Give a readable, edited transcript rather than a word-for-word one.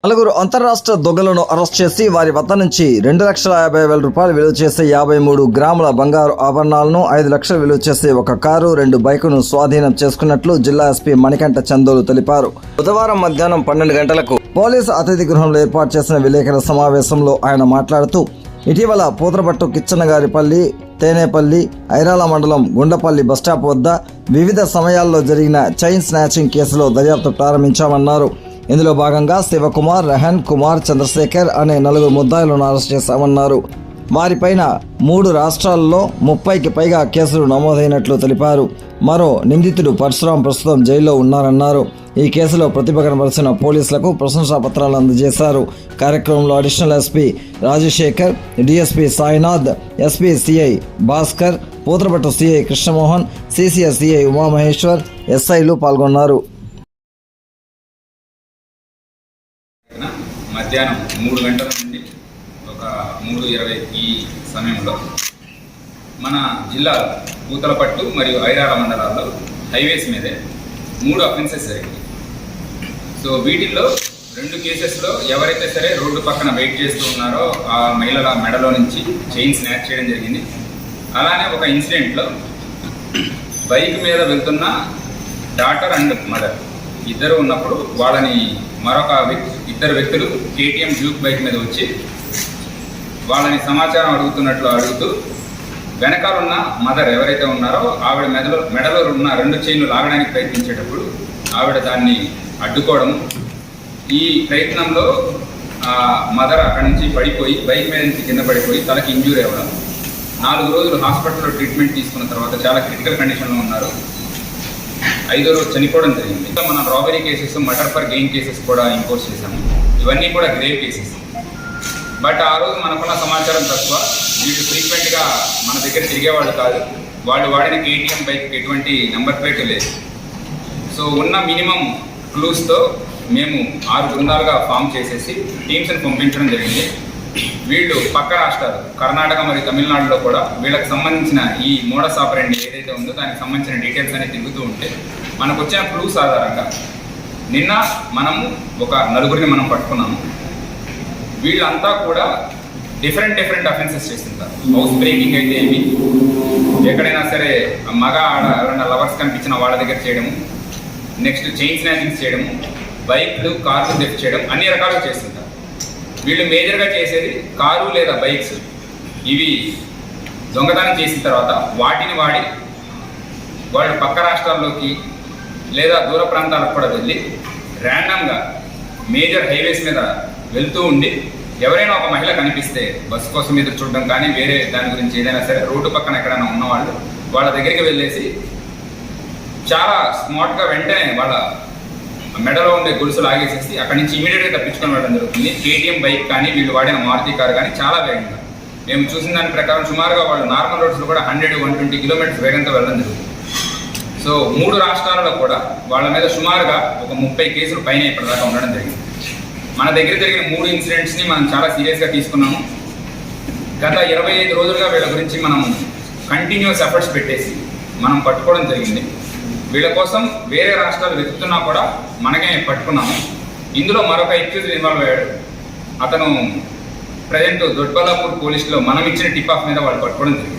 నలుగురు అంతర్రాష్ట్ర దొంగలను అరెస్ట్ చేసి వారి వద్ద నుంచి 2,50,000 రూపాయలు విలువ చేసే 53 గ్రాముల బంగారు ఆభరణాలను, 5 లక్షలు విలువ చేసే ఒక కారు, 2 బైకును స్వాధీనం చేసుకున్నట్లు జిల్లా ఎస్పీ మణికంఠ చందోలు తెలిపారు. బుధవారం మధ్యాహ్నం 12 గంటలకు పోలీసు అతిథి గృహంలో ఏర్పాటు చేసిన విలేకరుల సమావేశంలో ఆయన మాట్లాడుతూ, ఇటీవల పూతరపట్టు కిచ్చనగారిపల్లి, తేనేపల్లి, ఐరాల మండలం గుండపల్లి బస్టాప్ వద్ద వివిధ సమయాల్లో జరిగిన చైన్ స్నాచింగ్ కేసులో దర్యాప్తు ప్రారంభించామన్నారు. ఇందులో భాగంగా శివకుమార్, రెహన్ కుమార్, చంద్రశేఖర్ అనే 4 ముద్దాయిలను అరెస్ట్ చేశామన్నారు. వారిపైన 3 రాష్ట్రాల్లో 30కి పైగా కేసులు నమోదైనట్లు తెలిపారు. మరో నిందితుడు పరశురాం ప్రస్తుతం జైల్లో ఉన్నారన్నారు. ఈ కేసులో ప్రతిభ కనబరిచిన పోలీసులకు ప్రశంసా పత్రాలు అందజేశారు. కార్యక్రమంలో additional SP Rajasekhar, DSP Sainath, SP CI Bhaskar, Puthalapattu CI Krishnamohan, CCS CI Umamaheshwar, ఎస్ఐలు పాల్గొన్నారు. మధ్యాహ్నం 3 గంటల నుండి ఒక 3:20 ఈ సమయంలో మన జిల్లా పూతలపట్టు మరియు ఐరాల మండలాల్లో హైవేస్ మీదే 3 అఫెన్సెస్ జరిగాయి. సో వీటిల్లో 2 కేసెస్లో ఎవరైతే సరే రోడ్డు పక్కన వెయిట్ చేస్తూ ఉన్నారో ఆ మహిళల మెడలో నుంచి చైన్ స్నాచ్ చేయడం జరిగింది. అలానే ఒక ఇన్సిడెంట్లో బైక్ మీద వెళ్తున్న డాటర్ అండ్ మదర్ ఇద్దరు ఉన్నప్పుడు వాళ్ళని మరొక ఇద్దరు వ్యక్తులు కేటీఎం డ్యూక్ బైక్ మీద వచ్చి వాళ్ళని సమాచారం అడుగుతూ వెనకాలన్న మదర్ ఎవరైతే ఉన్నారో ఆవిడ మెడలో ఉన్న 2 చైన్లు లాగడానికి ప్రయత్నించేటప్పుడు ఆవిడ దాన్ని అడ్డుకోవడం, ఈ ప్రయత్నంలో మదర్ అక్కడి నుంచి పడిపోయి బైక్ మీద నుంచి కింద పడిపోయి తలకి ఇంజ్యూరీ అవ్వడం, 4 రోజులు హాస్పిటల్లో ట్రీట్మెంట్ తీసుకున్న తర్వాత చాలా క్రిటికల్ కండిషన్లో ఉన్నారు. 5వ రోజు చనిపోవడం జరిగింది. ఇంకా మనం robbery cases, murder for gain cases కూడా ఇంపోజ్ చేశాము. ఇవన్నీ కూడా గ్రేవ్ కేసెస్. బట్ ఆ రోజు మనకున్న సమాచారం తక్కువ. వీళ్ళు ఫ్రీక్వెంట్గా మన దగ్గర తిరిగేవాళ్ళు కాదు. వాళ్ళు వాడిన కేటీఎం బైక్ ఎటువంటి నెంబర్ ప్లేట్ లేదు. సో ఉన్న మినిమం క్లూస్తో మేము 6 బృందాలుగా ఫామ్ చేసేసి టీమ్స్ని పంపించడం జరిగింది. వీళ్ళు పక్క రాష్ట్రాలు కర్ణాటక మరియు తమిళనాడులో కూడా వీళ్ళకి సంబంధించిన ఈ మోడస్ ఆపరెండి ఏదైతే ఉందో దానికి సంబంధించిన డీటెయిల్స్ అనేది తిరుగుతూ ఉంటే మనకు వచ్చిన క్లూస్ ఆధారంగా నిన్న మనము ఒక 4గురిని మనం పట్టుకున్నాము. వీళ్ళంతా కూడా డిఫరెంట్ అఫెన్సెస్ చేస్తుంటారు. హౌస్ బ్రేకింగ్ అయితే ఏమి, ఎక్కడైనా సరే మగ ఎవరైనా లవర్స్ కనిపించిన వాళ్ళ దగ్గర చేయడము, నెక్స్ట్ చైన్ స్నాచింగ్స్ చేయడము, బైక్లు కార్లు థెఫ్ట్ చేయడం, అన్ని రకాలుగా చేస్తుంటారు. వీళ్ళు మేజర్గా చేసేది కారు లేదా బైక్స్. ఇవి దొంగతనం చేసిన తర్వాత వాటిని వాడి వాళ్ళు పక్క రాష్ట్రాల్లోకి లేదా దూర ప్రాంతాలకు కూడా వెళ్ళి ర్యాండమ్గా మేజర్ హైవేస్ మీద వెళ్తూ ఉండి ఎవరైనా ఒక మహిళ కనిపిస్తే బస్సు కోసం ఎదురు చూడడం కానీ వేరే దాని గురించి ఏదైనా సరే రోడ్డు పక్కన ఎక్కడైనా ఉన్నవాళ్ళు వాళ్ళ దగ్గరికి వెళ్ళేసి చాలా స్మార్ట్గా వెంటనే వాళ్ళ మెడలో ఉండే గొలుసు లాగేసేసి అక్కడి నుంచి ఇమీడియట్గా తప్పించుకొని వెళ్ళడం జరుగుతుంది. కేటీఎం బైక్ కానీ వీళ్ళు వాడిన మారుతి కారు కానీ చాలా వేగంగా, మేము చూసిన దాని ప్రకారం సుమారుగా వాళ్ళు నార్మల్ రోడ్స్లో కూడా 100-120 కిలోమీటర్స్ వేగంతో వెళ్ళడం జరుగుతుంది. సో 3 రాష్ట్రాలలో కూడా వాళ్ళ మీద సుమారుగా ఒక 30 కేసులు పైన ఇప్పటిదాకా ఉండడం జరిగింది. మన దగ్గర జరిగిన 3 ఇన్సిడెంట్స్ని మనం చాలా సీరియస్గా తీసుకున్నాము. గత 25 రోజులుగా వీళ్ళ గురించి మనం కంటిన్యూస్ ఎఫర్ట్స్ పెట్టేసి మనం పట్టుకోవడం జరిగింది. వీళ్ళ కోసం వేరే రాష్ట్రాలు వెతుకుతున్నా కూడా మనకే పట్టుకున్నాము. ఇందులో మరొక ఎక్యూజ్ ఇన్వాల్వ్ అయ్యాడు. అతను ప్రజెంట్ దొడ్బల్లాపూర్ పోలీసులో మనం ఇచ్చిన టిప్ ఆఫ్ మీద వాళ్ళు పట్టుకోవడం జరిగింది.